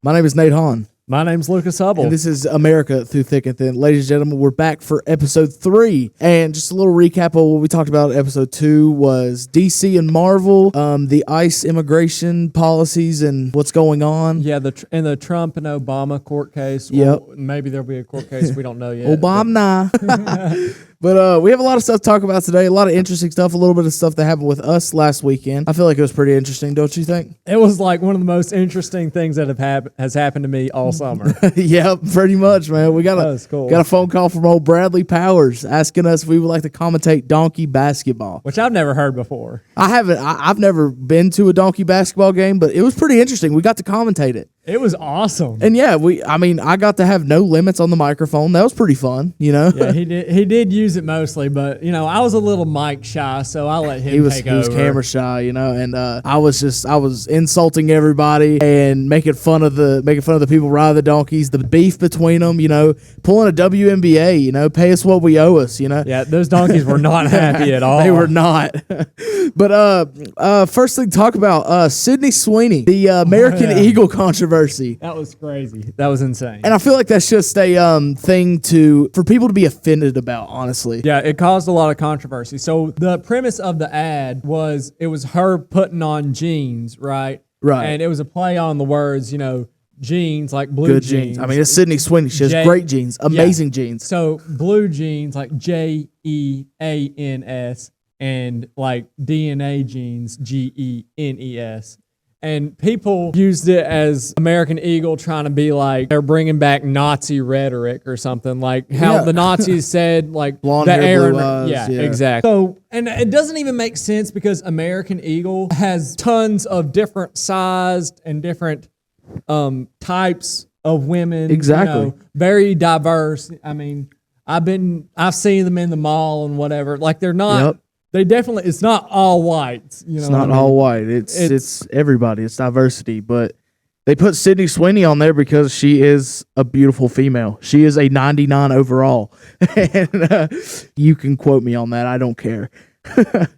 My name is Nate Hahn. My name's Lucas Hubble. And this is America Through Thick and Thin. Ladies and gentlemen, we're back for episode 3. And just a little recap of what we talked about in episode 2 was DC and Marvel, the ICE immigration policies and what's going on. Yeah, the Trump and Obama court case. Yep. Well, maybe there'll be a court case. We don't know yet. Obama. But we have a lot of stuff to talk about today. A lot of interesting stuff. A little bit of stuff that happened with us last weekend. I feel like it was pretty interesting, don't you think? It was like one of the most interesting things that has happened to me all summer. Yeah, pretty much, man. We got a phone call from old Bradley Powers asking us if we would like to commentate donkey basketball, which I've never heard before. I haven't. I've never been to a donkey basketball game, but it was pretty interesting. We got to commentate it. It was awesome. And yeah, I got to have no limits on the microphone. That was pretty fun, you know? Yeah, he did use it mostly, but, I was a little mic shy, so I let him take over. He was camera shy, and I was insulting everybody and making fun of the people riding the donkeys, the beef between them, pulling a WNBA, pay us what we owe us, Yeah, those donkeys were not happy at all. They were not. But first thing to talk about, Sydney Sweeney, the American Eagle controversy. That was crazy. That was insane. And I feel like that's just a thing for people to be offended about, honestly. Yeah, it caused a lot of controversy. So the premise of the ad was her putting on jeans, right? Right. And it was a play on the words, jeans, like blue Good jeans. I mean, it's Sydney Sweeney. She has great jeans, amazing jeans. So blue jeans, like JEANS, and like DNA jeans, GENES. And people used it as American Eagle trying to be like they're bringing back Nazi rhetoric or something, like how the Nazis said, like blonde hair, blue eyes. Yeah, exactly. So, and it doesn't even make sense because American Eagle has tons of different sized and different types of women. Exactly. Very diverse. I mean, I've seen them in the mall and whatever. Like they're not. Yep. They definitely, it's not all whites. It's not all white. It's everybody. It's diversity. But they put Sydney Sweeney on there because she is a beautiful female. She is a 99 overall. And you can quote me on that. I don't care.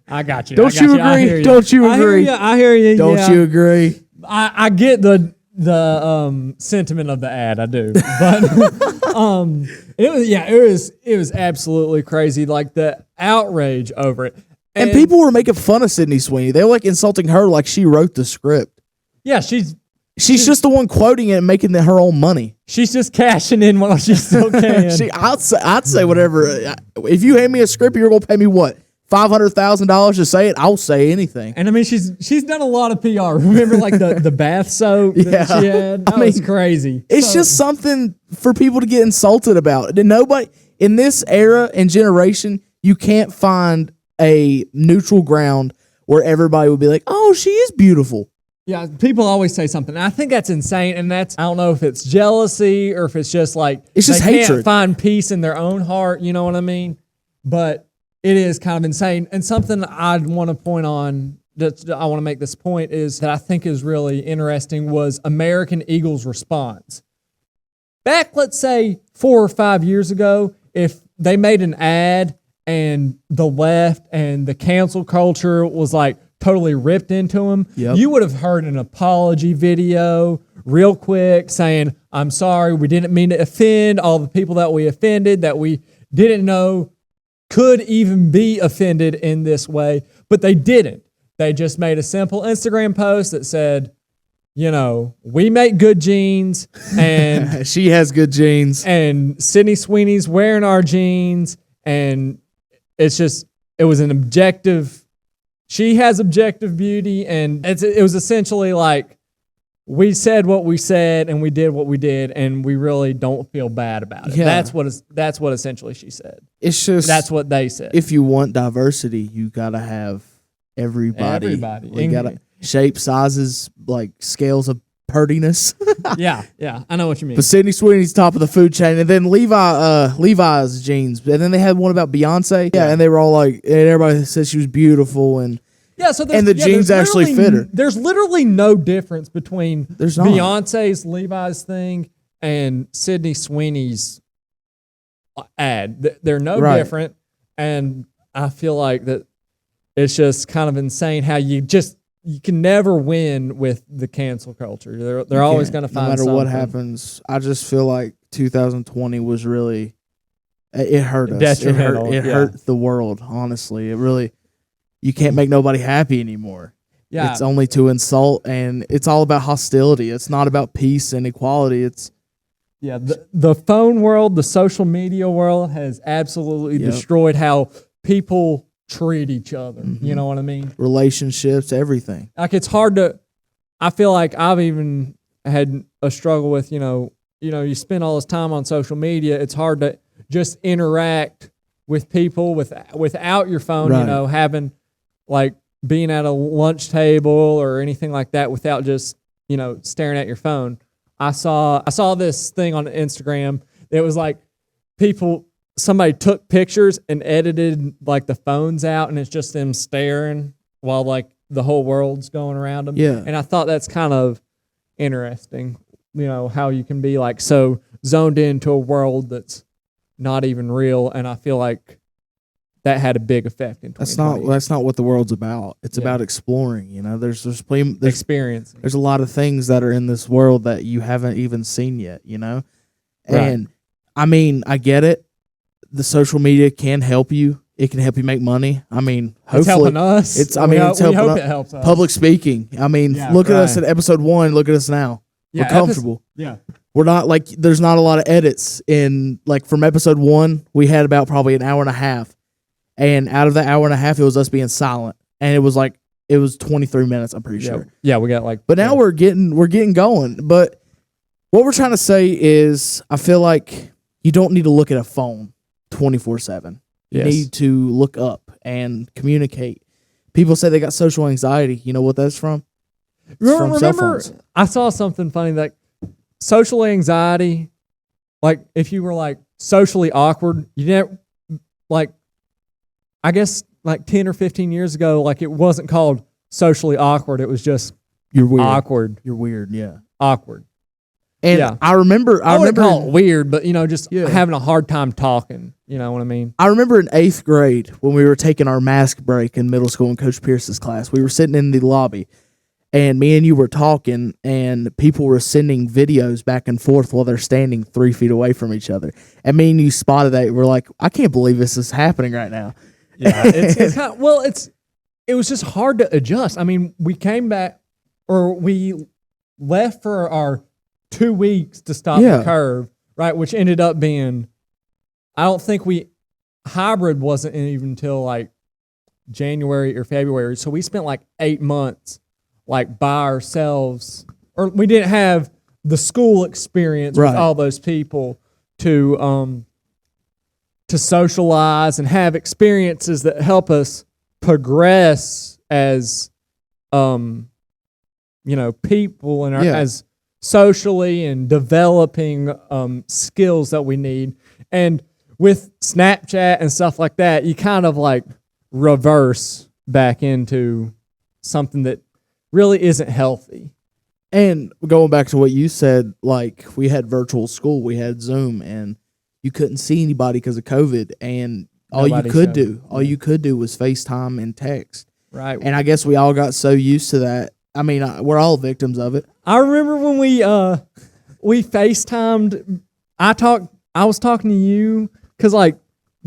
I got you. Don't you agree? Don't you agree? I hear you. Don't you agree? I get the sentiment of the ad. I do. But it was absolutely crazy. Like the outrage over it. And people were making fun of Sydney Sweeney. They were like insulting her like she wrote the script. Yeah, she's just the one quoting it and making her own money. She's just cashing in while she still can. I'd say whatever. If you hand me a script, you're gonna pay me what? $500,000 to say it, I'll say anything. And I mean, she's done a lot of PR. Remember, like the bath soap that she had? That was crazy. It's just something for people to get insulted about. And nobody in this era and generation, you can't find a neutral ground where everybody would be like, "Oh, she is beautiful." Yeah, people always say something. I think that's insane, and I don't know if it's jealousy or if it's just like it's just they hatred. Can't find peace in their own heart. You know what I mean? But it is kind of insane. And something I'd want to point on, that I want to make this point, is that I think is really interesting was American Eagle's response. Back, let's say, 4 or 5 years ago, if they made an ad and the left and the cancel culture was like totally ripped into them, you would have heard an apology video real quick saying, "I'm sorry, we didn't mean to offend all the people that we offended, that we didn't know could even be offended in this way," but they didn't. They just made a simple Instagram post that said, we make good jeans, and she has good jeans, and Sydney Sweeney's wearing our jeans, and it was an objective. She has objective beauty, and it was essentially like, we said what we said and we did what we did, and we really don't feel bad about it. Yeah. That's what essentially she said. It's just that's what they said. If you want diversity, you gotta have everybody. You gotta shape, sizes, like scales of purtiness. yeah, I know what you mean. But Sydney Sweeney's top of the food chain, and then Levi's jeans, and then they had one about Beyonce. Yeah, and they were all like, and everybody said she was beautiful, and the jeans actually fit her. There's literally no difference between Beyonce's Levi's thing and Sydney Sweeney's ad. They're no different, and I feel like that it's just kind of insane how you you can never win with the cancel culture. They're always going to find no matter something. what happens. I just feel like 2020 was really it hurt us. It hurt the world. Honestly, it really. You can't make nobody happy anymore. Yeah, it's only to insult, and it's all about hostility. It's not about peace and equality. It's the phone world, the social media world has absolutely destroyed how people treat each other. Mm-hmm. You know what I mean? Relationships, everything. Like it's hard to. I feel like I've even had a struggle with you spend all this time on social media. It's hard to just interact with people without your phone. Right. Having like being at a lunch table or anything like that without just staring at your phone. I saw this thing on Instagram. It was like somebody took pictures and edited like the phones out, and it's just them staring while like the whole world's going around them. Yeah. And I thought that's kind of interesting, how you can be like so zoned into a world that's not even real. And I feel like that had a big effect in 2020. That's not what the world's about. It's about exploring. There's experience. There's a lot of things that are in this world that you haven't even seen yet. Right. And I mean, I get it. The social media can help you. It can help you make money. I mean, hopefully it's helping us. It's helping it helps us. Public speaking. I mean, look at us at episode 1. Look at us now. Yeah, we're comfortable. Yeah. We're not like there's not a lot of edits in like from episode 1. We had about probably an hour and a half. And out of that hour and a half, it was us being silent, and it was 23 minutes. I'm pretty sure. Yeah, we got like. But now we're getting going. But what we're trying to say is, I feel like you don't need to look at a phone 24/7. You need to look up and communicate. People say they got social anxiety. You know what that's from? Remember, I saw something funny that social anxiety, like if you were like socially awkward, you didn't like. I guess like 10 or 15 years ago, like it wasn't called socially awkward. It was just you're weird. Awkward. You're weird. Yeah. Awkward. And I remember call it weird, but just having a hard time talking. You know what I mean? I remember in 8th grade when we were taking our mask break in middle school in Coach Pierce's class, we were sitting in the lobby, and me and you were talking, and people were sending videos back and forth while they're standing 3 feet away from each other. And me and you spotted that. We're like, I can't believe this is happening right now. Yeah, it's kind of, it was just hard to adjust. I mean, we came back, or we left for our 2 weeks to stop the curve, right? Which ended up being, I don't think hybrid wasn't even until like January or February. So we spent like 8 months like by ourselves, or we didn't have the school experience with all those people to socialize and have experiences that help us progress as, people and as socially and developing skills that we need. And with Snapchat and stuff like that, you kind of like reverse back into something that really isn't healthy. And going back to what you said, like we had virtual school, we had Zoom, and you couldn't see anybody because of COVID, and all you could do was FaceTime and text. Right. And I guess we all got so used to that. I mean, we're all victims of it. I remember when we FaceTimed. I was talking to you because like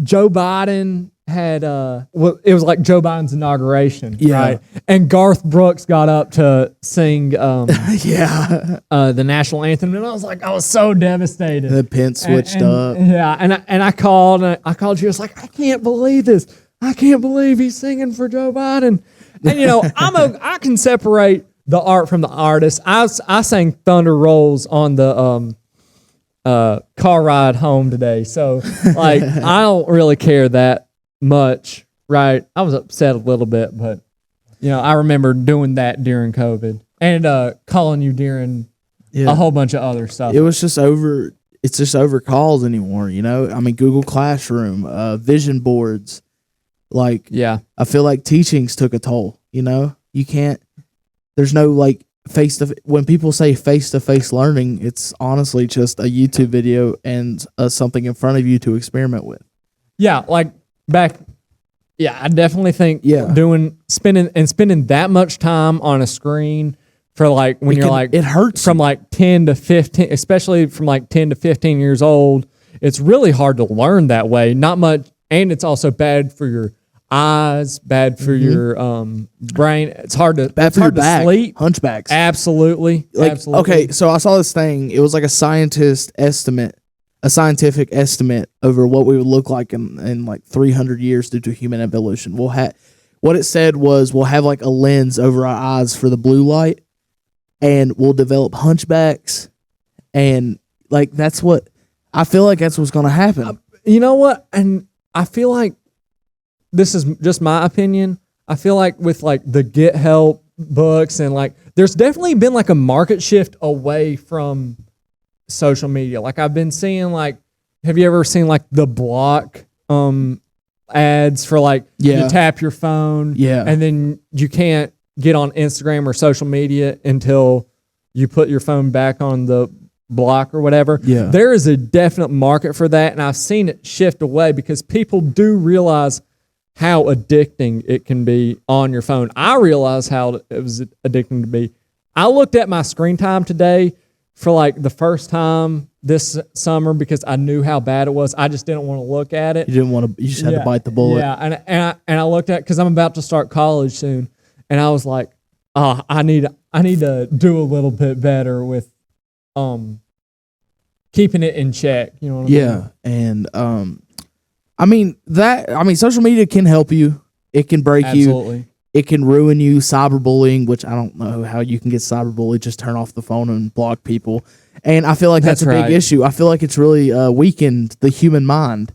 Joe Biden had it was like Joe Biden's inauguration, right? And Garth Brooks got up to sing the national anthem, and I was so devastated. The pin switched up. Yeah, and I called you. I was like, I can't believe this. I can't believe he's singing for Joe Biden. And I can separate the art from the artist. I sang Thunder Rolls on the car ride home today, so like I don't really care that much, right? I was upset a little bit, but I remember doing that during COVID and calling you during a whole bunch of other stuff. It was just over. It's just over calls anymore. I mean, Google Classroom, vision boards. Like, I feel like teachings took a toll. You can't. There's no like when people say face-to-face learning, it's honestly just a YouTube video and something in front of you to experiment with. Yeah, like back Yeah, I definitely think spending that much time on a screen for like when you're like it hurts from like 10 to 15, especially from like 10 to 15 years old. It's really hard to learn that way. Not much, and it's also bad for your eyes, bad for your brain. It's hard to sleep. Hunchbacks. Absolutely. Absolutely. Okay, so I saw this thing. It was like a scientific estimate over what we would look like in like 300 years due to human evolution. What it said was we'll have like a lens over our eyes for the blue light, and we'll develop hunchbacks, and like that's what I feel like that's what's going to happen. You know what? And I feel like this is just my opinion. I feel like with like the Get Help books and like there's definitely been like a market shift away from social media. Like I've been seeing like, have you ever seen like the block ads for like you tap your phone and then you can't get on Instagram or social media until you put your phone back on the block or whatever. Yeah. There is a definite market for that, and I've seen it shift away because people do realize how addicting it can be on your phone. I realized how it was addicting to be. I looked at my screen time today for like the first time this summer because I knew how bad it was. I just didn't want to look at it. You didn't want to. You just had to bite the bullet. Yeah, and I looked at because I'm about to start college soon, and I was like, oh, I need to do a little bit better with keeping it in check. You know what I mean? Yeah, and I mean social media can help you. It can break you. It can ruin you. Cyberbullying, which I don't know how you can get cyberbullied. Just turn off the phone and block people. And I feel like that's a big issue. I feel like it's really weakened the human mind,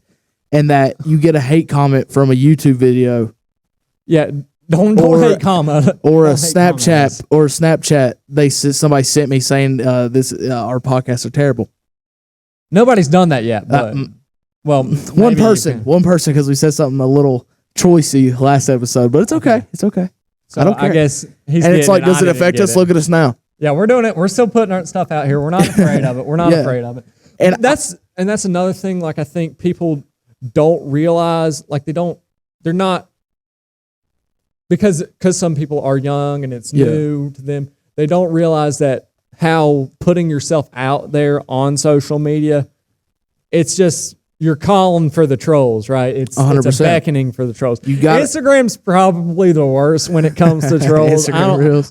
and that you get a hate comment from a YouTube video. Yeah, don't hate comment or a Snapchat. Somebody sent me saying this our podcasts are terrible. Nobody's done that yet, but one person because we said something a little choicey last episode, but it's okay. It's okay. So I don't care. I guess it's like, does it affect us? Look at us now. Yeah, we're doing it. We're still putting our stuff out here. We're not afraid of it. We're not afraid of it. And that's another thing. Like I think people don't realize, like they're not, because some people are young and it's new to them. They don't realize that how putting yourself out there on social media, it's just, you're calling for the trolls, right? It's a beckoning for the trolls. Instagram's probably the worst when it comes to trolls.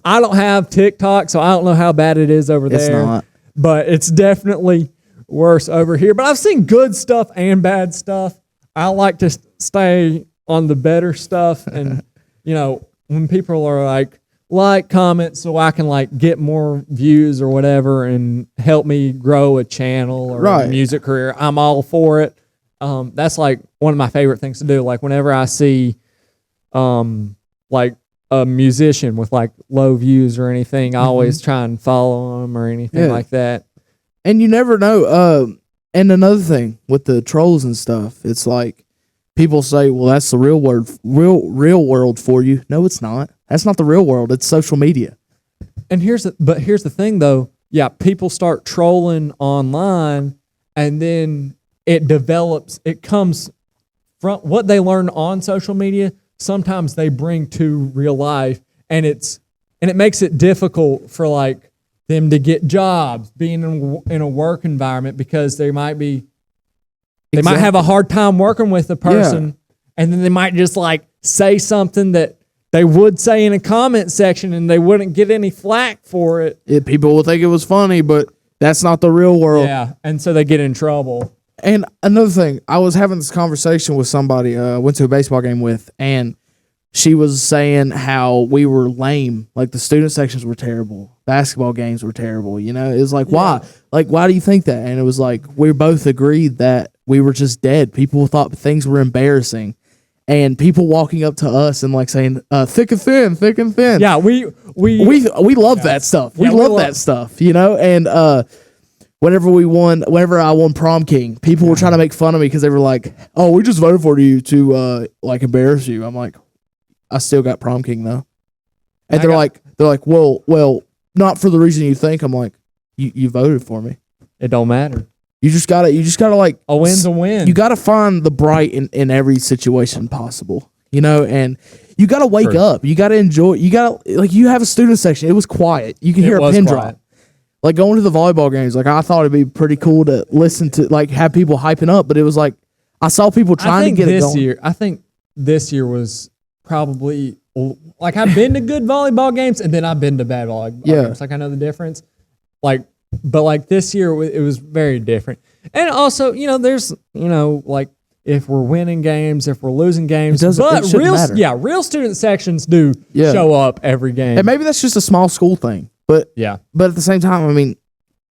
I don't have TikTok, so I don't know how bad it is over there. It's not. But it's definitely worse over here. But I've seen good stuff and bad stuff. I like to stay on the better stuff. And, when people are like comment so I can like get more views or whatever and help me grow a channel or a music career, I'm all for it. That's like one of my favorite things to do. Like whenever I see like a musician with like low views or anything, I always try and follow them or anything like that. And you never know. And another thing with the trolls and stuff, it's like people say, well, that's the real world for you. No, it's not. That's not the real world. It's social media. And here's the thing though. Yeah, people start trolling online, and then it comes from what they learn on social media. Sometimes they bring to real life, and it makes it difficult for like them to get jobs, being in a work environment, because they might have a hard time working with a person, and then they might just like say something that they would say in a comment section and they wouldn't get any flack for it. People will think it was funny, but that's not the real world. Yeah, and so they get in trouble. And another thing, I was having this conversation with somebody I went to a baseball game with, and she was saying how we were lame. Like the student sections were terrible. Basketball games were terrible. It was like, why? Like, why do you think that? And it was like, we both agreed that we were just dead. People thought things were embarrassing. And people walking up to us and like saying, thick and thin, thick and thin. Yeah, we love that stuff. We love that stuff, and whenever I won prom king, people were trying to make fun of me because they were like, oh, we just voted for you to like embarrass you. I'm like, I still got prom king though. And they're like, well, not for the reason you think. I'm like, you voted for me. It don't matter. You just gotta like, a win's a win. You gotta find the bright in every situation possible. you know, and you got to wake True. up. You got to enjoy. You got to, like, you have a student section. It was quiet. You can hear a pin drop. Like, going to the volleyball games, like, I thought it'd be pretty cool to listen to, like, have people hyping up, but it was like, I saw people trying to get it going. I think this year was probably, like, I've been to good volleyball games, and then I've been to bad volleyball games. Like, I know the difference. Like, but, like, this year, it was very different. And also, you know, there's, you know, like, if we're winning games, if we're losing games. It shouldn't matter. Real student sections do show up every game. And maybe that's just a small school thing. But but at the same time, I mean,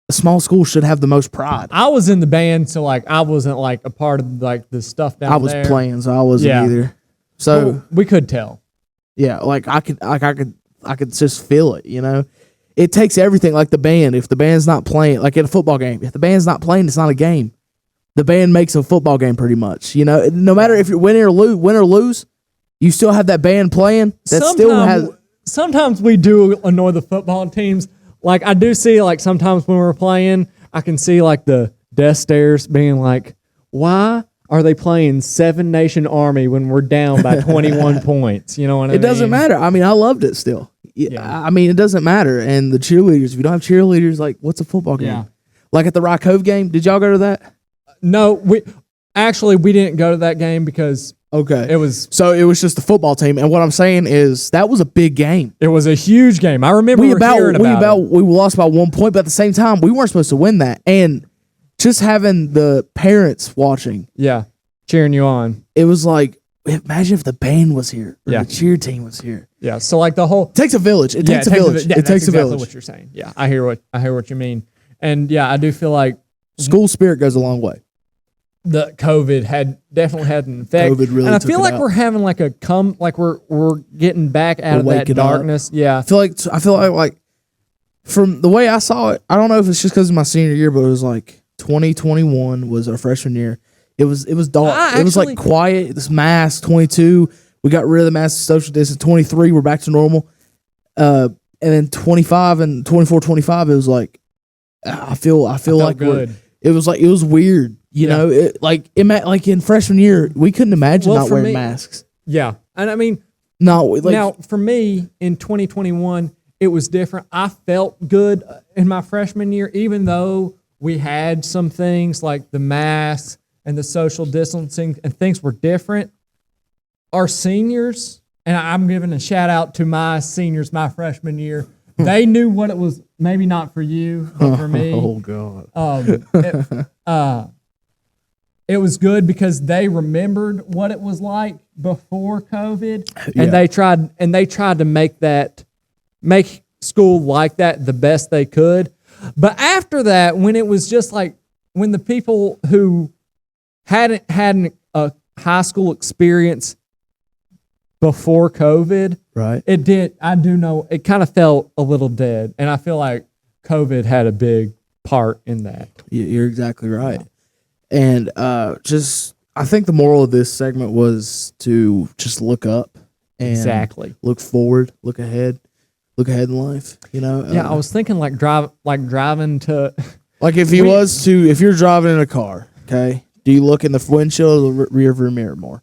a small school should have the most pride. I was in the band, so like I wasn't like a part of like the stuff down there. I was playing, so I wasn't either. So well, we could tell. Yeah, like I could just feel it, you know? It takes everything, like the band. If the band's not playing, like at a football game, if the band's not playing, it's not a game. The band makes a football game pretty much. You know, no matter if you're win or lose, you still have that band playing. Sometimes we do annoy the football teams. Like I do see, like sometimes when we're playing, I can see like the death stares being like, "Why are they playing Seven Nation Army when we're down by 21 points?" You know what I mean? It doesn't matter. I mean, I loved it still. Yeah. I mean, it doesn't matter. And the cheerleaders, if you don't have cheerleaders, like what's a football game? Yeah. Like at the Rock Cove game, did y'all go to that? No, we didn't go to that game because it was just the football team. And what I'm saying is that was a big game. It was a huge game. I remember we lost by 1 point, but at the same time, we weren't supposed to win that. And just having the parents watching, cheering you on, it was like, imagine if the band was here, or the cheer team was here. Yeah, so like the whole it takes a village. It takes a village. It takes a village. What you're saying? Yeah, I hear what you mean. And yeah, I do feel like school spirit goes a long way. The COVID definitely had an effect. COVID really, and I feel like we're having like we're getting back out of that darkness. Up. Yeah, I feel like from the way I saw it, I don't know if it's just because of my senior year, but it was like 2021 was our freshman year. It was dark. It was like quiet. This mask. 22, we got rid of the mask, social distance. 23, we're back to normal. And then 25 and 24, 25, it was like I feel like good. It was weird. You know, like in freshman year, we couldn't imagine not wearing masks. Yeah, and I mean, now for me in 2021, it was different. I felt good in my freshman year, even though we had some things like the masks and the social distancing and things were different. Our seniors, and I'm giving a shout out to my seniors, my freshman year. They knew what it was. Maybe not for you, but for me. Oh God. It was good because they remembered what it was like before COVID, and they tried to make school like that the best they could. But after that, when it was just like when the people who hadn't had a high school experience before COVID, right? I do know it kind of felt a little dead, and I feel like COVID had a big part in that. You're exactly right. And I think the moral of this segment was to just look up and look forward, look ahead in life. You know. I was thinking like driving to. Like if you're driving in a car, okay, do you look in the windshield or the rear view mirror more?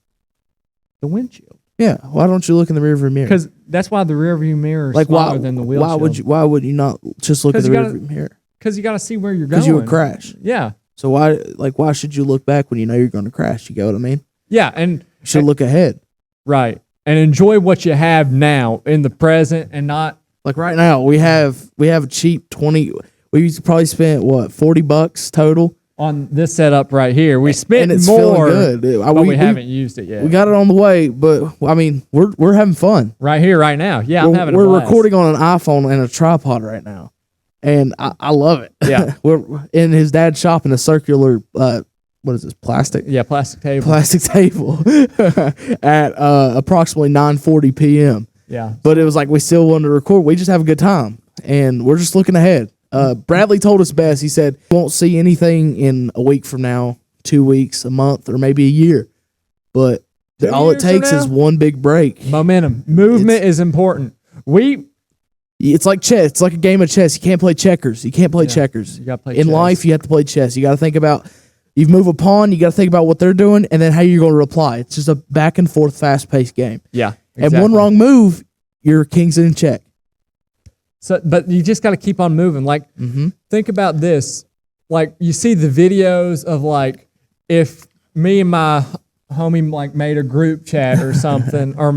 The windshield. Yeah. Why don't you look in the rear view mirror? Because that's why the rear view mirror is smaller than the windshield. Why would you not just look at the rear view mirror? Because you got to see where you're going. Because you would crash. Yeah. So why should you look back when you know you're going to crash? You get what I mean? Yeah, and you should look ahead. Right. And enjoy what you have now in the present and not like right now we have a cheap 20 we probably spent $40 total on this setup right here. We spent and it's more feeling good. But we haven't used it yet. We got it on the way, but I mean, we're having fun. Right here right now. Yeah, I'm having we're a blast. Recording on an iPhone and a tripod right now. And I love it. Yeah. We're in his dad's shop in a circular, what is this, plastic? Yeah, plastic table. Plastic table at approximately 9:40 p.m. Yeah. But it was like we still wanted to record. We just have a good time. And we're just looking ahead. Bradley told us best. He said, won't see anything in a week from now, 2 weeks, a month, or maybe a year. But all it takes is one big break. Momentum. Movement is important. It's like chess. It's like a game of chess. You can't play checkers. You can't play checkers. You got to play in chess. life, you have to play chess. You got to think about You move a pawn, you got to think about what they're doing, and then how you're going to reply. It's just a back and forth, fast paced game. Yeah, exactly. And one wrong move, your king's in check. So, but you just got to keep on moving. Like, think about this. Like, you see the videos of like if me and my homie like made a group chat or something, or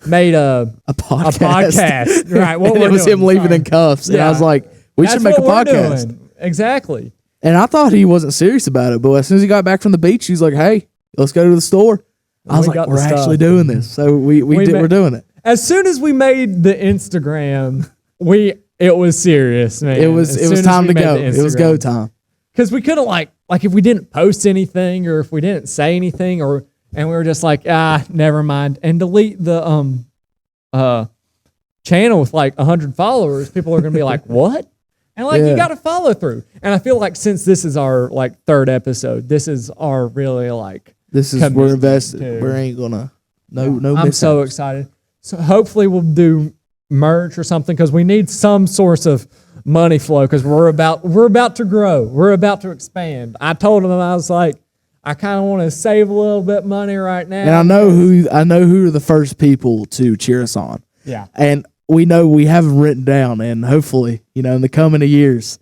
made a podcast. Right? What and it was him leaving in cuffs, and I was like, we should make a podcast. Exactly. And I thought he wasn't serious about it, but as soon as he got back from the beach, he's like, "Hey, let's go to the store." I was like, "We're actually doing this." So we're doing it. As soon as we made the Instagram, it was serious, man. It was time to go. It was go time. Because we couldn't like if we didn't post anything or if we didn't say anything and we were just like, never mind, and delete the channel with like 100 followers, people are gonna be like, what? And like, you got to follow through. And I feel like since this is our like third episode, this is our really like, we're invested. We ain't gonna, no. I'm so excited. So hopefully we'll do merch or something, because we need some source of money flow, because we're about to grow. We're about to expand. I told him, I was like, I kind of want to save a little bit money right now. And I know who are the first people to cheer us on. Yeah. And we know we have them written down, and hopefully, in the coming years,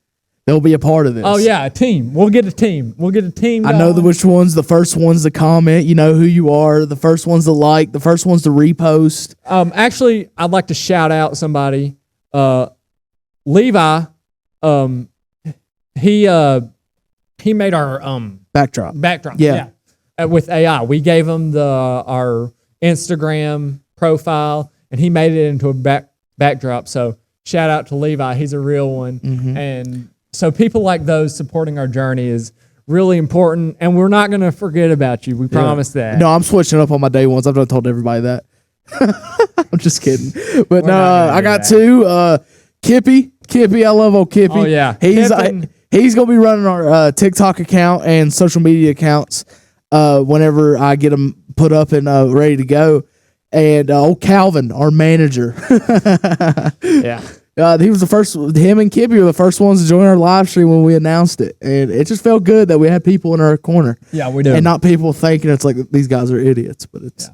they'll be a part of this. Oh yeah, a team. We'll get a team. Going. I know which ones. The first ones to comment. You know who you are. The first ones to like. The first ones to repost. Actually, I'd like to shout out somebody. Levi. He made our backdrop. Yeah. With AI, we gave him our Instagram profile, and he made it into a backdrop. So shout out to Levi. He's a real one. And so people like those supporting our journey is really important, and we're not going to forget about you. We promise that. No, I'm switching up on my day ones. I've done told everybody that. I'm just kidding. But no, I got two. Kippy, I love old Kippy. Oh yeah, he's going to be running our TikTok account and social media accounts whenever I get them put up and ready to go. And old Calvin, our manager. Yeah. He was the first. Him and Kippy were the first ones to join our live stream when we announced it, and it just felt good that we had people in our corner. Yeah, we do, and not people thinking it's like these guys are idiots. But it's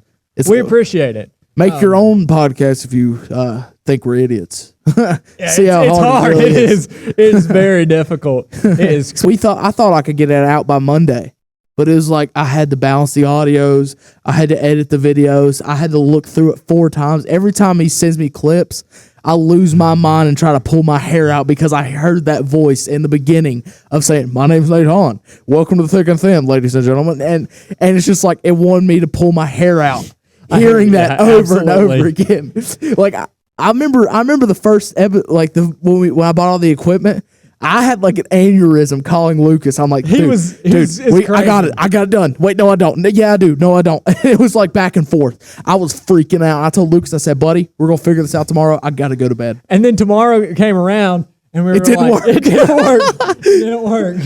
we appreciate it. Make your own podcast if you think we're idiots. See how it's hard. It is. It is very difficult. It is. I thought I could get it out by Monday, but it was like I had to balance the audios. I had to edit the videos. I had to look through it 4 times. Every time he sends me clips, I lose my mind and try to pull my hair out because I heard that voice in the beginning of saying, "My name's Nate Hahn. Welcome to the Thick and Thin, ladies and gentlemen." And it's just like it wanted me to pull my hair out, hearing that over and over again. Like I remember the first when I bought all the equipment. I had like an aneurysm calling Lucas. I'm like, I got it done. Wait, no, I don't. Yeah, I do. No, I don't. It was like back and forth. I was freaking out. I told Lucas, I said, buddy, we're going to figure this out tomorrow. I got to go to bed. And then tomorrow came around and it didn't work. It didn't work.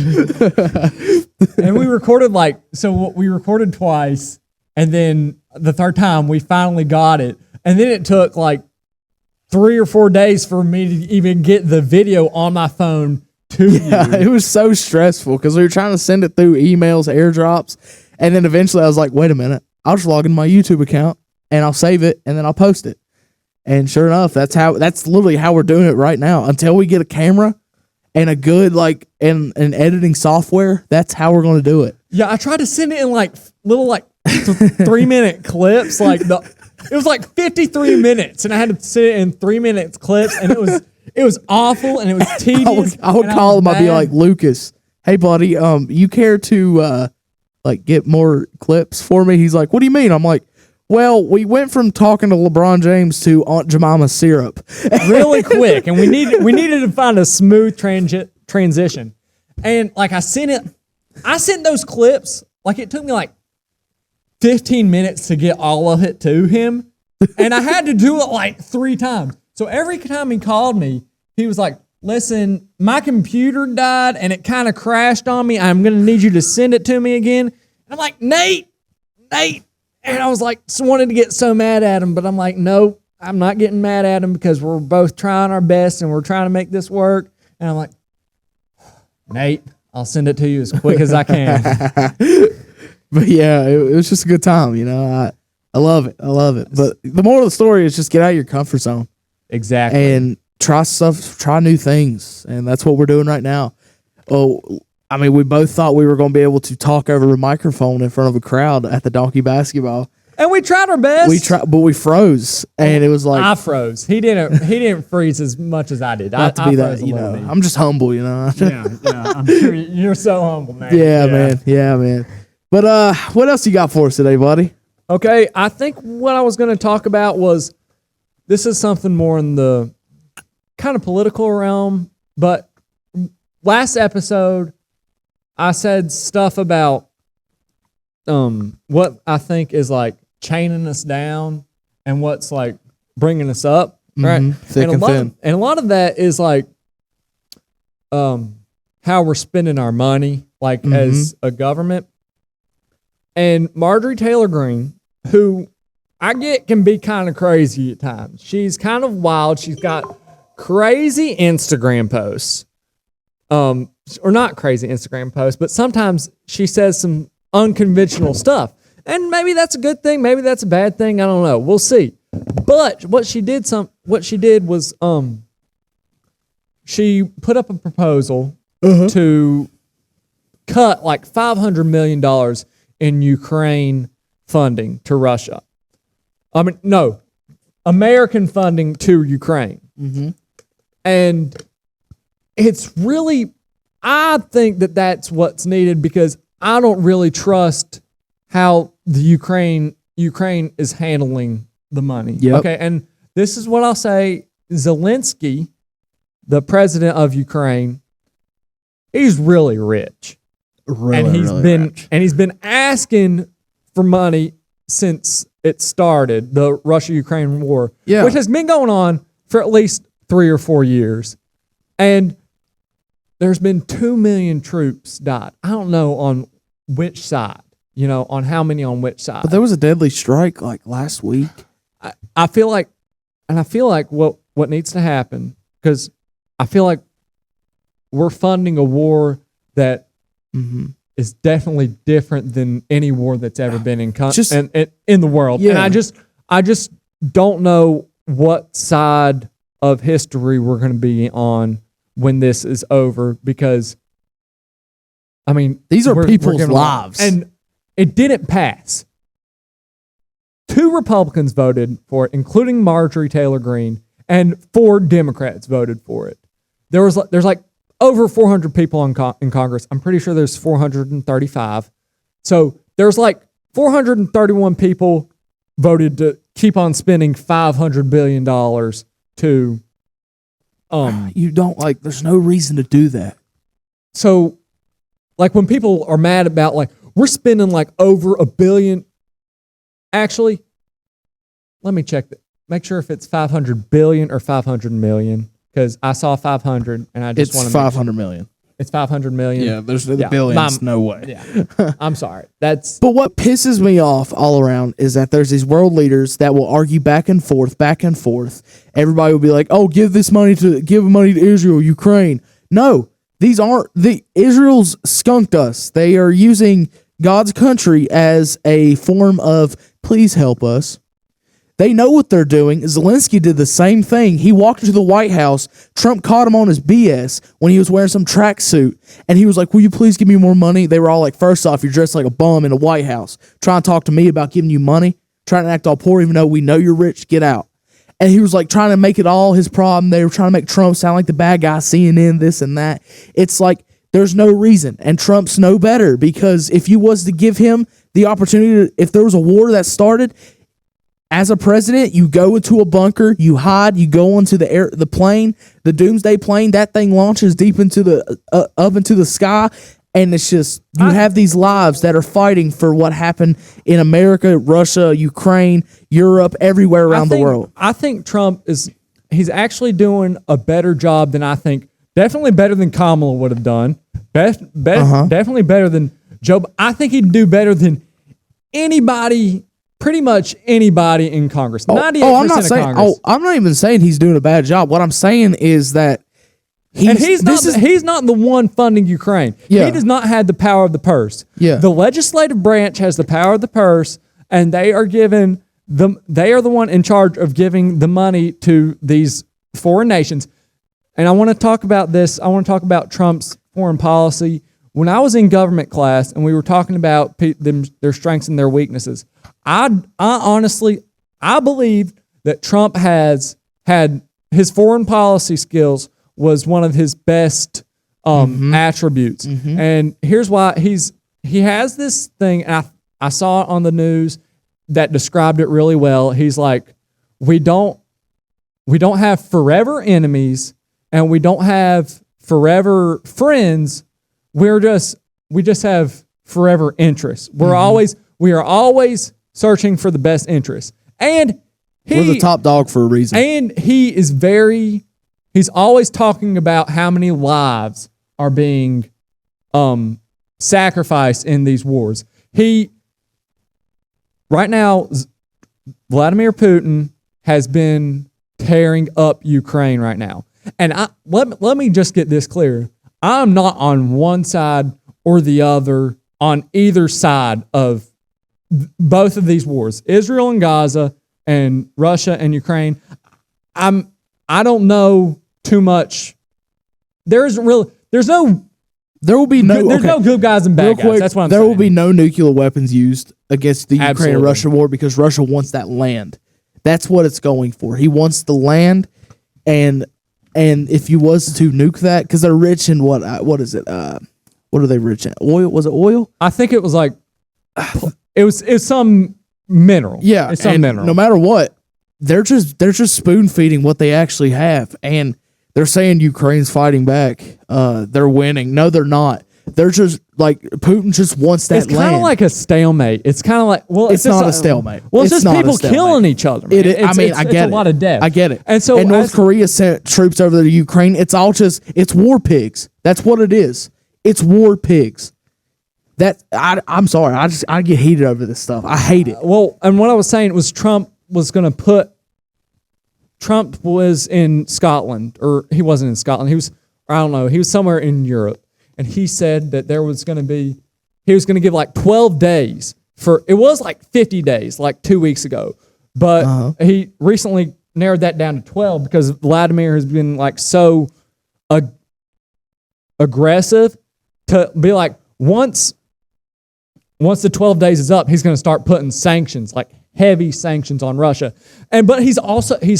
And we recorded we recorded twice. And then the third time we finally got it. And then it took like 3 or 4 days for me to even get the video on my phone to you. It was so stressful because we were trying to send it through emails, airdrops, and then eventually I was like, wait a minute, I'll just log into my YouTube account and I'll save it and then I'll post it. And sure enough, that's literally how we're doing it right now. Until we get a camera and a good and editing software, that's how we're going to do it. Yeah, I tried to send it in little 3-minute clips, it was like 53 minutes, and I had to sit in 3 minutes clips, and it was awful, and it was tedious. I would call him. I'd be like, Lucas, hey buddy, you care to get more clips for me? He's like, what do you mean? I'm like, well, we went from talking to LeBron James to Aunt Jemima syrup really quick, and we needed to find a smooth transition. And I sent those clips. It took me 15 minutes to get all of it to him. And I had to do it 3 times. So every time he called me, he was like, listen, my computer died and it kind of crashed on me. I'm going to need you to send it to me again. And I'm like, Nate. And I was wanted to get so mad at him, but I'm like, no, I'm not getting mad at him because we're both trying our best and we're trying to make this work. And I'm like, Nate, I'll send it to you as quick as I can. But yeah, it was just a good time. I love it. I love it. But the moral of the story is just get out of your comfort zone. Exactly. And try stuff, try new things. And that's what we're doing right now. Oh, I mean, we both thought we were going to be able to talk over a microphone in front of a crowd at the donkey basketball. And we tried our best. But we froze, and it was like I froze. He didn't freeze as much as I did. not to be that, I'm just humble, Yeah. I'm sure you're so humble, man. Yeah, man. But what else you got for us today, buddy? Okay, I think what I was going to talk about was this is something more in the kind of political realm, but last episode I said stuff about what I think is like chaining us down and what's like bringing us up, right? Thick and thin. And a lot of that is like how we're spending our money, like as a government. And Marjorie Taylor Greene, who I get can be kind of crazy at times. She's kind of wild. She's got crazy Instagram posts. Or not crazy Instagram posts, but sometimes she says some unconventional stuff. And maybe that's a good thing, maybe that's a bad thing, I don't know. We'll see. But what she did was she put up a proposal to cut like $500 million in Ukraine funding to Russia. I mean, no, American funding to Ukraine. And it's really, I think that that's what's needed because I don't really trust how the Ukraine is handling the money. Yep. Okay, and this is what I'll say. Zelensky, the president of Ukraine, he's really rich. And he's been asking for money since it started, the Russia-Ukraine war, which has been going on for at least 3 or 4 years. And there's been 2 million troops died. I don't know on which side, on how many on which side. But there was a deadly strike like last week. I feel like what needs to happen, because I feel like we're funding a war that is definitely different than any war that's ever been in the world. Yeah. And I just don't know what side of history we're going to be on when this is over, because I mean, these are people's lives. And it didn't pass. 2 Republicans voted for it, including Marjorie Taylor Greene, and 4 Democrats voted for it. There's like over 400 people in Congress. I'm pretty sure there's 435. So there's like 431 people voted to keep on spending $500 billion to you don't there's no reason to do that. So like when people are mad about like we're spending like over $1 billion, actually, let me check that. Make sure if it's 500 billion or 500 million, because I saw 500 and I just want to. It's 500 million. It's 500 million. Yeah, there's the billions. No way. Yeah, I'm sorry. But what pisses me off all around is that there's these world leaders that will argue back and forth. Everybody will be like, "Oh, give money to Israel, Ukraine." No, these aren't. Israel's skunked us. They are using God's country as a form of please help us. They know what they're doing. Zelensky did the same thing. He walked into the White House. Trump caught him on his BS when he was wearing some tracksuit. And he was like, will you please give me more money? They were all like, first off, you're dressed like a bum in the White House. Trying to talk to me about giving you money. Trying to act all poor even though we know you're rich. Get out. And he was like trying to make it all his problem. They were trying to make Trump sound like the bad guy, CNN, this and that. It's like there's no reason. And Trump's no better, because if you was to give him the opportunity, if there was a war that started, as a president, you go into a bunker, you hide, you go onto the plane, the doomsday plane, that thing launches deep into up into the sky, and it's just, you have these lives that are fighting for what happened in America, Russia, Ukraine, Europe, everywhere around the world. I think Trump he's actually doing a better job than I think, definitely better than Kamala would have done, definitely better than Joe. I think he'd do better than anybody. Pretty much anybody in Congress. 98% I'm not saying. of Congress. I'm not even saying he's doing a bad job. What I'm saying is that he's not the one funding Ukraine. Yeah. He does not have the power of the purse. Yeah. The legislative branch has the power of the purse, and they are the one in charge of giving the money to these foreign nations. And I want to talk about this. I want to talk about Trump's foreign policy. When I was in government class and we were talking about their strengths and their weaknesses, I honestly believe that Trump has had his foreign policy skills was one of his best attributes. And here's why. He has this thing, and I saw it on the news that described it really well. He's like, we don't have forever enemies and we don't have forever friends. We just have forever interests. We are always searching for the best interest. And we're the top dog for a reason. And he's always talking about how many lives are being sacrificed in these wars. Right now, Vladimir Putin has been tearing up Ukraine right now. And let me just get this clear. I'm not on one side or the other on either side of both of these wars, Israel and Gaza and Russia and Ukraine. I don't know too much. There will be no good guys and bad guys. That's what I'm saying. There will be no nuclear weapons used against the Ukraine and Russia war because Russia wants that land. That's what it's going for. He wants the land, and if you was to nuke that, because they're rich in what is it? What are they rich in? Oil? Was it oil? I think it was like it was some mineral. Yeah, it's some mineral. No matter what, they're just spoon feeding what they actually have, and they're saying Ukraine's fighting back. They're winning. No, they're not. They're just like Putin just wants that land. It's kind of like a stalemate. It's kind of like it's not a stalemate. Well, it's just people killing each other. I get it. It's a lot of death. I get it. And so North Korea sent troops over there to Ukraine. It's war pigs. That's what it is. It's war pigs. I'm sorry. I get heated over this stuff. I hate it. Well, and what I was saying was Trump was in Scotland, or he wasn't in Scotland. He was somewhere in Europe. And he said that he was going to give like 12 days it was like 50 days, like 2 weeks ago. But he recently narrowed that down to 12 because Vladimir has been like so aggressive to be like, once the 12 days is up, he's going to start putting sanctions, like heavy sanctions on Russia. But he's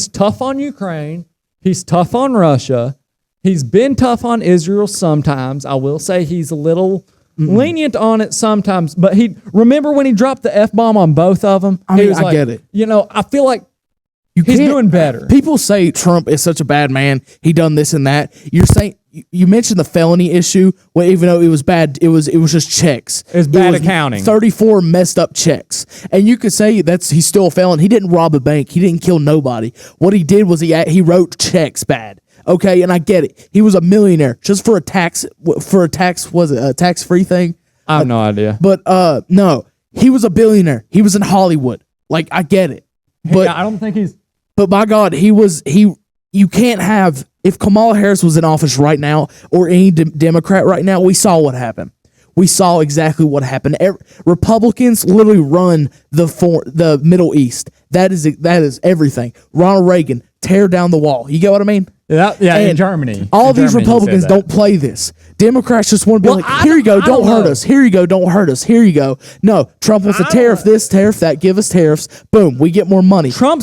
tough on Ukraine. He's tough on Russia. He's been tough on Israel sometimes. I will say he's a little lenient on it sometimes. But remember when he dropped the F-bomb on both of them? I get it. I feel like he's doing better. People say Trump is such a bad man. He done this and that. You're saying you mentioned the felony issue. Well, even though it was bad, it was just checks. It was bad accounting. 34 messed up checks, and you could say he's still a felon. He didn't rob a bank. He didn't kill nobody. What he did was he wrote checks bad. Okay, and I get it. He was a millionaire just for a tax-free thing? I have no idea. But no, he was a billionaire. He was in Hollywood. Like, I get it. But I don't think he's. But by God, you can't have, if Kamala Harris was in office right now or any Democrat right now, we saw what happened. We saw exactly what happened. Republicans literally run the Middle East. That is everything. Ronald Reagan, tear down the wall. You get what I mean? Yeah, in Germany. All these Republicans don't play this. Democrats just want to be here you go, don't hurt us. Here you go, don't hurt us. Here you go. No, Trump wants to tariff this, tariff that, give us tariffs. Boom, we get more money. Trump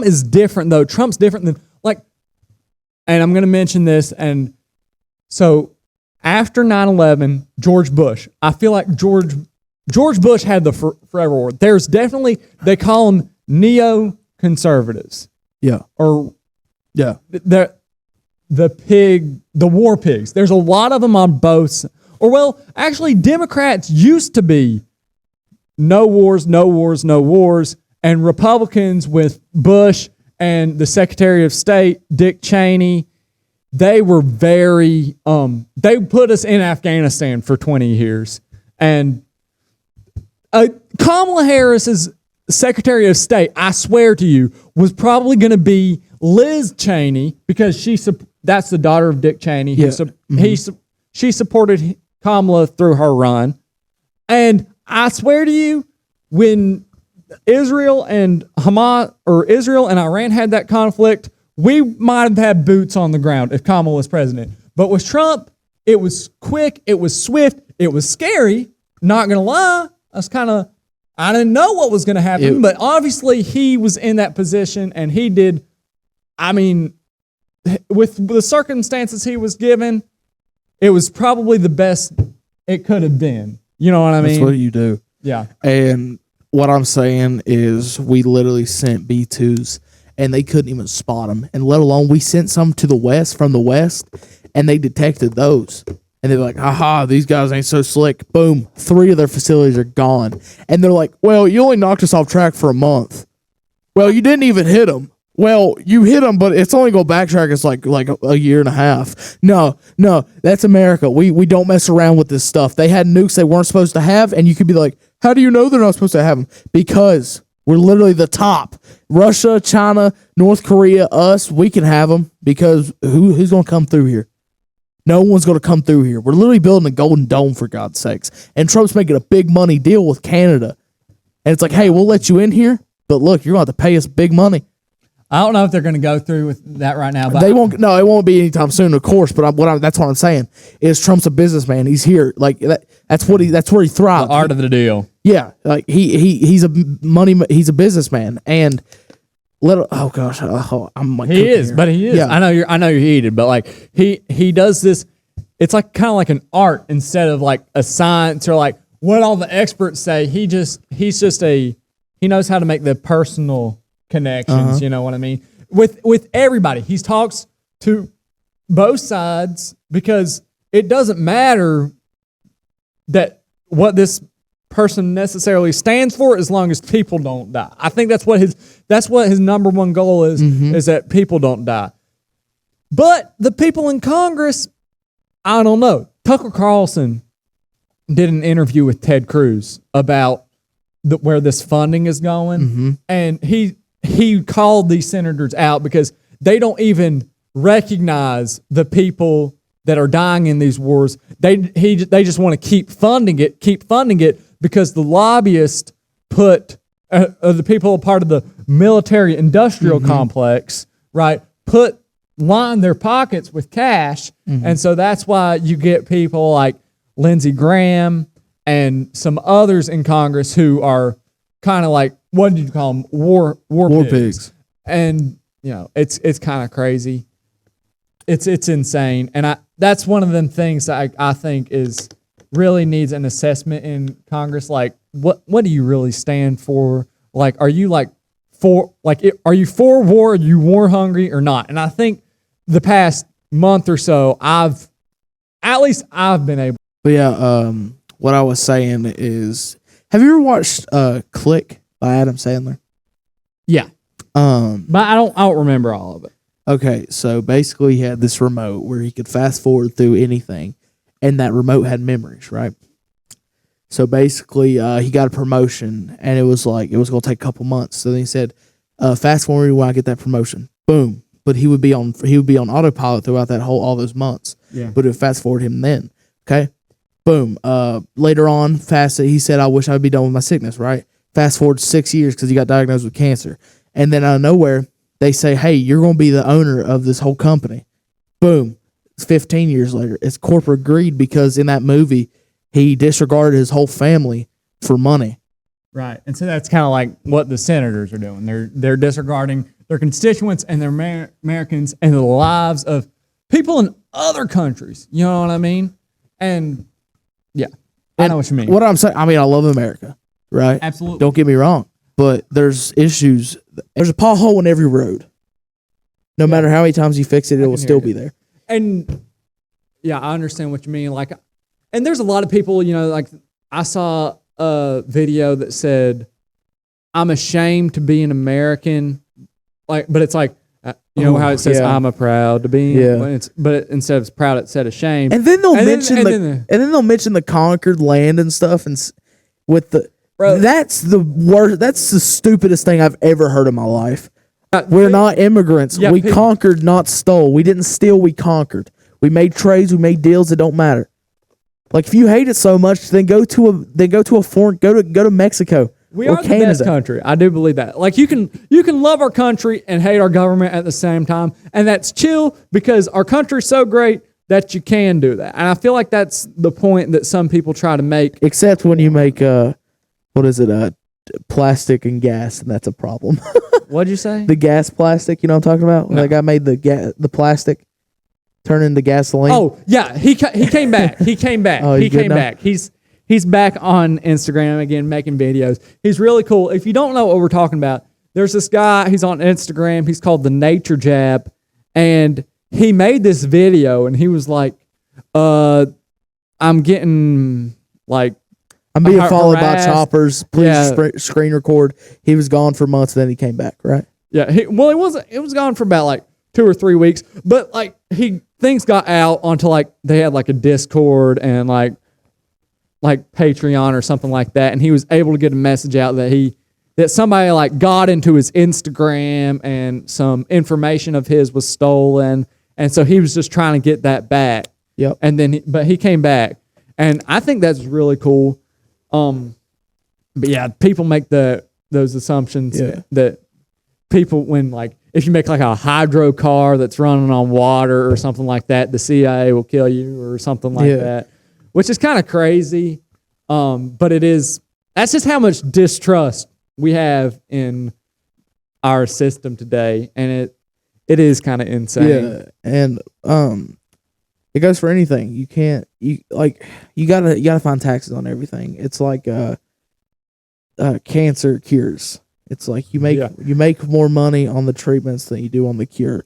is different, though. Trump's different than, and I'm going to mention this, and so after 9/11, George Bush, I feel like George Bush had the forever war. There's definitely, they call them neoconservatives. Yeah. Or yeah. The war pigs. There's a lot of them on both. Or, well, actually, Democrats used to be no wars, no wars, no wars. And Republicans with Bush and the Secretary of State, Dick Cheney, they were very, they put us in Afghanistan for 20 years. And Kamala Harris's Secretary of State, I swear to you, was probably going to be Liz Cheney because that's the daughter of Dick Cheney. Yeah. She supported Kamala through her run. And I swear to you, when Israel and Iran had that conflict, we might have had boots on the ground if Kamala was president. But with Trump, it was quick, it was swift, it was scary. Not gonna lie, I didn't know what was gonna happen, but obviously he was in that position and he did. I mean, with the circumstances he was given, it was probably the best it could have been. You know what I mean? That's what you do. Yeah. And what I'm saying is we literally sent B2s and they couldn't even spot them. And let alone we sent some to the west from the west and they detected those. And they're like, aha, these guys ain't so slick. Boom. 3 of their facilities are gone. And they're like, well, you only knocked us off track for a month. Well, you didn't even hit them. Well, you hit them, but it's only going to backtrack us like a year and a half. No, that's America. We don't mess around with this stuff. They had nukes they weren't supposed to have, and you could be like, how do you know they're not supposed to have them? Because we're literally the top. Russia, China, North Korea, us, we can have them because who's going to come through here? No one's going to come through here. We're literally building a golden dome, for God's sakes. And Trump's making a big money deal with Canada. And it's like, hey, we'll let you in here, but look, you're going to have to pay us big money. I don't know if they're going to go through with that right now. But they won't. No, it won't be anytime soon, of course. But that's what I'm saying is Trump's a businessman. He's here. Like that's where he thrives. The art of the deal. Yeah, like he's a businessman. And oh gosh, I'm like he is. Yeah. I know you're heated, but like he does this. It's like kind of like an art instead of like a science or like what all the experts say. He knows how to make the personal connections, you know what I mean? With everybody. He talks to both sides because it doesn't matter that what this person necessarily stands for as long as people don't die. I think that's what his number one goal is that people don't die. But the people in Congress, I don't know. Tucker Carlson did an interview with Ted Cruz about where this funding is going, and he called these senators out because they don't even recognize the people that are dying in these wars. They just want to keep funding it because the lobbyists put the people a part of the military industrial complex, right? Line their pockets with cash, and so that's why you get people like Lindsey Graham and some others in Congress who are kind of like, what did you call them? War pigs. And you know, it's kind of crazy. It's insane, and that's one of them things that I think is really needs an assessment in Congress. Like, what do you really stand for? Like, are you are you for war? Are you war hungry or not? And I think the past month or so, I've been able. But yeah, what I was saying is, have you ever watched Click by Adam Sandler? Yeah. But I don't remember all of it. Okay, so basically he had this remote where he could fast forward through anything, and that remote had memories, right? So basically, he got a promotion, and it was going to take a couple months. So then he said, fast forward when I get that promotion. Boom. But he would be on autopilot throughout all those months. Yeah. But it would fast forward him then. Okay. Boom. Later on, he said, I wish I'd be done with my sickness, right? Fast forward 6 years because he got diagnosed with cancer. And then out of nowhere, they say, hey, you're going to be the owner of this whole company. Boom. It's 15 years later. It's corporate greed because in that movie, he disregarded his whole family for money. Right. And so that's kind of like what the senators are doing. They're disregarding their constituents and their Americans and the lives of people in other countries. You know what I mean? And yeah, I know what you mean. What I'm saying, I love America, right? Absolutely. Don't get me wrong, but there's issues. There's a pothole in every road. No matter how many times you fix it, it will still be there. And yeah, I understand what you mean. Like, and there's a lot of people, you know, like I saw a video that said, I'm ashamed to be an American. Like, but it's like, you know how it says, I'm a proud to be. Yeah. But instead of proud, it said ashamed. And then they'll mention the conquered land and stuff, and with the. Bro, that's the worst. That's the stupidest thing I've ever heard in my life. We're not immigrants. Yeah, We conquered, not stole. We didn't steal. We conquered. We made trades. We made deals. It don't matter. Like if you hate it so much, then go to a foreign. Go to Mexico. We or are Canada. the best country. I do believe that. Like you can love our country and hate our government at the same time, and that's chill because our country's so great that you can do that. And I feel like that's the point that some people try to make. Except when you make plastic and gas, and that's a problem. What'd you say? The gas plastic, you know what I'm talking about? When that guy made the plastic turn into gasoline. Oh yeah, he came back. He came back. Oh, he came back. He's back on Instagram again, making videos. He's really cool. If you don't know what we're talking about, there's this guy. He's on Instagram. He's called the Nature Jab, and he made this video, and he was like, "I'm getting like." I'm being followed by harassed. choppers. Please screen record. He was gone for months, then he came back, right? Yeah. It was gone for about like 2 or 3 weeks, but like things got out onto like they had like a Discord and like Patreon or something like that, and he was able to get a message out that somebody like got into his Instagram and some information of his was stolen, and so he was just trying to get that back. Yep. And then but he came back, and I think that's really cool. But yeah, people make those assumptions that people when like if you make like a hydro car that's running on water or something like that, the CIA will kill you or something like that, which is kind of crazy. But that's just how much distrust we have in our system today, and it is kind of insane. Yeah, and it goes for anything. You gotta find taxes on everything. It's like cancer cures. It's like you make more money on the treatments than you do on the cure.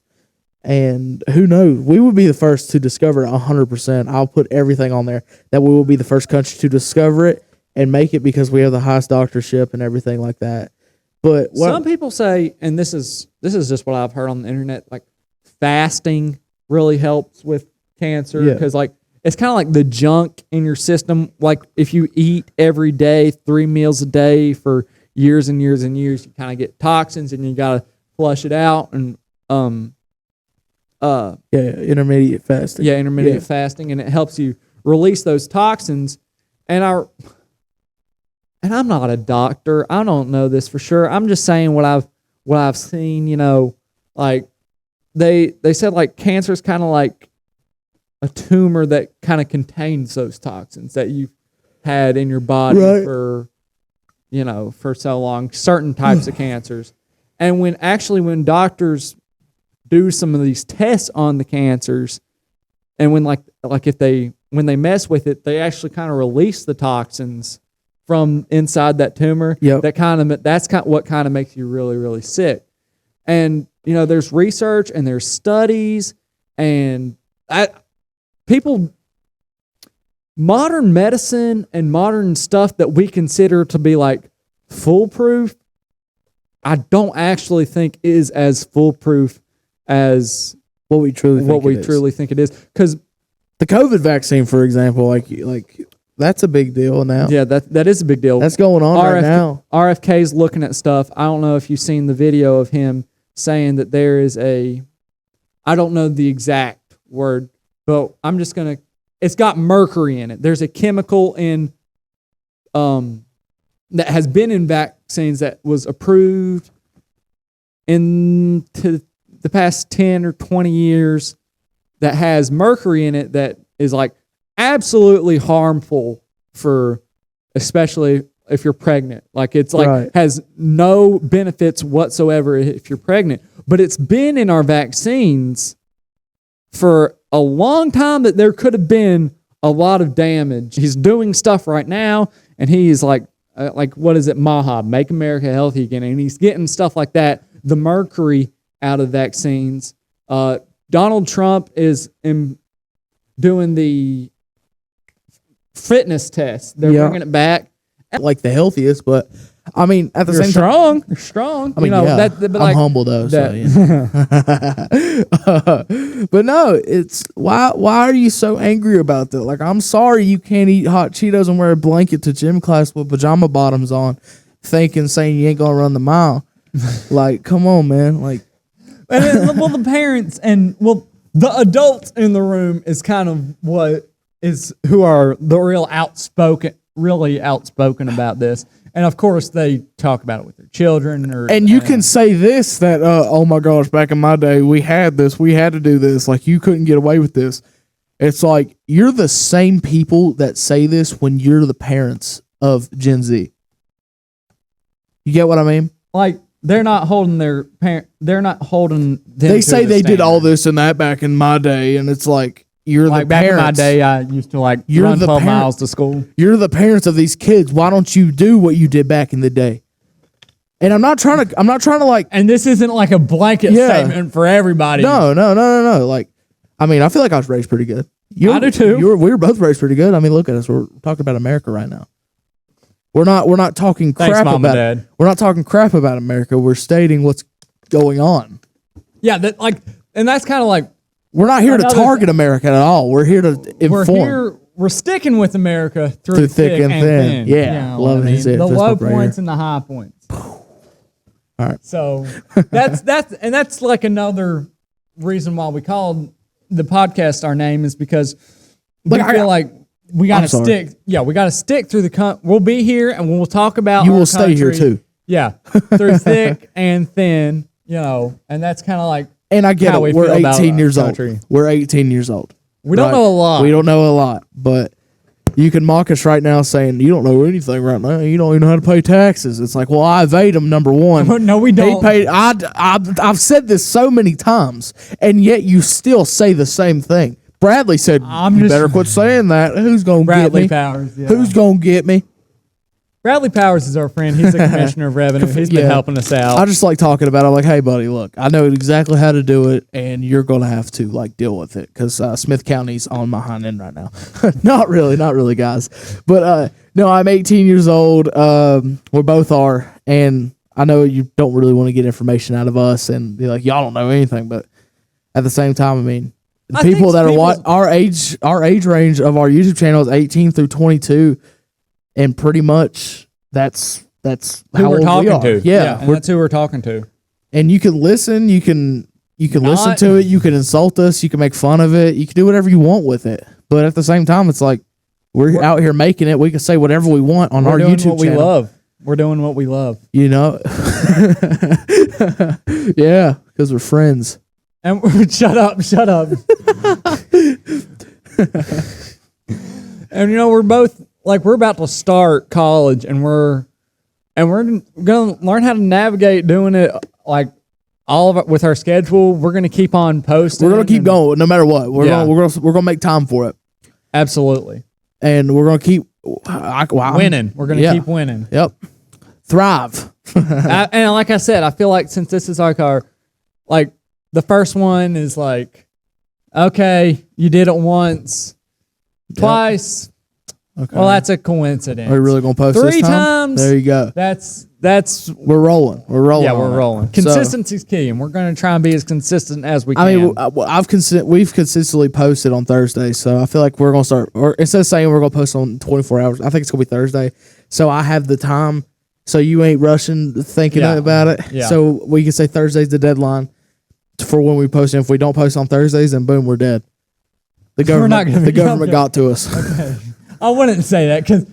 And who knows? We would be the first to discover it 100%. I'll put everything on there that we will be the first country to discover it and make it because we have the highest doctorship and everything like that. But some people say, and this is just what I've heard on the internet, like fasting really helps with cancer because like it's kind of like the junk in your system. Like if you eat every day 3 meals a day for years and years and years, you kind of get toxins and you gotta flush it out. And intermediate fasting. Yeah, intermediate fasting, and it helps you release those toxins. And I'm not a doctor. I don't know this for sure. I'm just saying what I've seen. You know, like they said like cancer is kind of like a tumor that kind of contains those toxins that you've had in your body for so long. Certain types of cancers, and when doctors do some of these tests on the cancers, and when when they mess with it, they actually kind of release the toxins from inside that tumor. Yep. That's what kind of makes you really, really sick. And there's research and there's studies and modern medicine and modern stuff that we consider to be like foolproof, I don't actually think is as foolproof as what we truly think it is. Because the COVID vaccine, for example, like that's a big deal now. Yeah, that is a big deal. That's going on right now. RFK's looking at stuff. I don't know if you've seen the video of him saying that there is I don't know the exact word, but it's got mercury in it. There's a chemical in that has been in vaccines that was approved into the past 10 or 20 years that has mercury in it that is like absolutely harmful especially if you're pregnant. Like it's like has no benefits whatsoever if you're pregnant. But it's been in our vaccines for a long time that there could have been a lot of damage. He's doing stuff right now, and he's like what is it, MAHA, Make America Healthy Again, and he's getting stuff like that, the mercury out of vaccines. Donald Trump is doing the fitness test. They're bringing it back. Like the healthiest, but I mean, at the same time, you're strong. I mean, I'm humble though. But no, it's why are you so angry about that? Like, I'm sorry you can't eat hot Cheetos and wear a blanket to gym class with pajama bottoms on, saying you ain't gonna run the mile. Like, come on, man. Like, And then, well, the parents and the adults in the room is kind of who are the really outspoken about this. And of course, they talk about it with their children. And you can say this, that, oh my gosh, back in my day, we had this, we had to do this. Like, you couldn't get away with this. It's like, you're the same people that say this when you're the parents of Gen Z. You get what I mean? Like, they're not holding them. They say they did all this and that back in my day, and it's like, you're like the back parents. in my day, I used to run 12 miles to school. You're the parents of these kids. Why don't you do what you did back in the day? And I'm not trying to like. And this isn't like a blanket statement for everybody. No. Like, I mean, I feel like I was raised pretty good. I do too. We were both raised pretty good. I mean, look at us. We're talking about America right now. We're not talking crap Thanks, Mom about. and Dad. We're not talking crap about America. We're stating what's going on. Yeah, and that's kind of like. We're not here to target America at all. We're here to inform. We're sticking with America through thick and thin. Yeah, love it. The low points and the high points. All right. So that's like another reason why we called the podcast our name is because we feel like we got to stick. Yeah, we got to stick through we'll be here and we'll talk about. You will stay here too. Yeah, through thick and thin. And that's kind of like. And I get it. We're 18 years old. We're 18 years old. We don't know a lot. We don't know a lot, but you can mock us right now saying you don't know anything right now. You don't even know how to pay taxes. It's like, well, I evade them, number one. No, we don't. I've said this so many times, and yet you still say the same thing. Bradley said, you better quit saying that. Who's going to get me? Bradley Powers. Yeah. Who's going to get me? Bradley Powers is our friend. He's the commissioner of revenue. He's been helping us out. I just like talking about it. I'm like, hey, buddy, look, I know exactly how to do it, and you're going to have to like deal with it because Smith County's on my hind end right now. Not really, guys. But no, I'm 18 years old. We both are, and I know you don't really want to get information out of us and be like, y'all don't know anything. But at the same time, I mean, the people that are our age range of our YouTube channel is 18 through 22. And pretty much that's who we're talking to. Yeah, and that's who we're talking to. And you can listen. You can listen to it. You can insult us. You can make fun of it. You can do whatever you want with it. But at the same time, it's like we're out here making it. We can say whatever we want on our YouTube channel. We love. We're doing what we love. You know. Yeah, because we're friends. And shut up. And we're both. Like we're about to start college, and we're gonna learn how to navigate doing it. Like all of it with our schedule, we're gonna keep on posting. We're gonna keep going, no matter what. We're gonna make time for it. Absolutely, and we're gonna keep winning. We're gonna keep winning. Yep, thrive. And like I said, I feel like since this is like the first one is like, okay, you did it once, twice. Okay. Well, that's a coincidence. Are we really gonna post 3 this time? times? There you go. That's we're rolling. Yeah, we're rolling. Consistency is key, and we're gonna try and be as consistent as we can. I mean, we've consistently posted on Thursday, so I feel like we're gonna start. Or instead of saying we're gonna post on 24 hours, I think it's gonna be Thursday. So I have the time, so you ain't rushing thinking about it. Yeah. So we can say Thursday's the deadline for when we post. And if we don't post on Thursdays, then boom, we're dead. The government got to us. Okay. I wouldn't say that because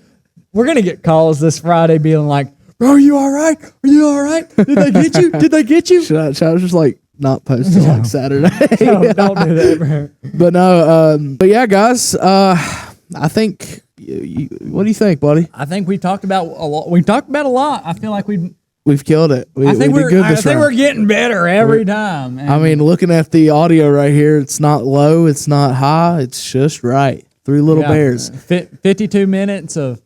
we're going to get calls this Friday being like, bro, are you all right? Are you all right? Did they get you? Did they get you? Should I just like not post till like Saturday? No, don't do that, bro. But no, but yeah, guys, I think, what do you think, buddy? I think we talked about a lot. We talked about a lot. I feel like we've killed it. I think we're getting better every time. I mean, looking at the audio right here, it's not low, it's not high, it's just right. 3 little bears. 52 minutes of,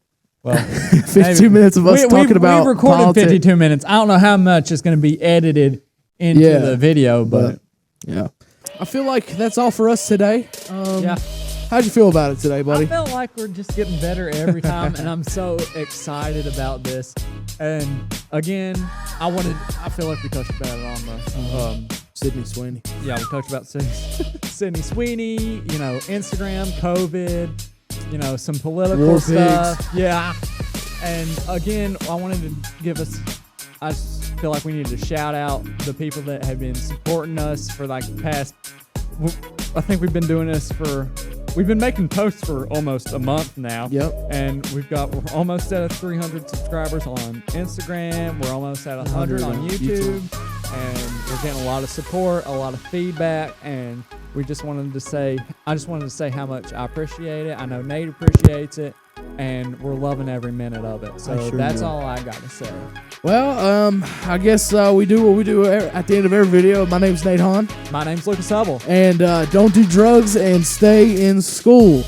52 minutes of us talking about we recorded politics. 52 minutes. I don't know how much is going to be edited into the video, but yeah. I feel like that's all for us today. Yeah. How'd you feel about it today, buddy? I felt like we're just getting better every time, and I'm so excited about this. And again, I feel like we touched about it on the Sydney Sweeney. Yeah, we talked about Sydney Sweeney, Instagram, COVID, some political War stuff. pigs. Yeah. And again, I wanted to give us feel like we need to shout out the people that have been supporting us for like the past. I think we've been doing this we've been making posts for almost a month now. Yep. And we're almost at 300 subscribers on Instagram. We're almost at 100 on YouTube. And we're getting a lot of support, a lot of feedback, and I just wanted to say how much I appreciate it. I know Nate appreciates it, and we're loving every minute of it. So that's all I got to say. Well, I guess we do what we do at the end of every video. My name's Nate Hahn. My name's Lucas Hubble. And don't do drugs and stay in school.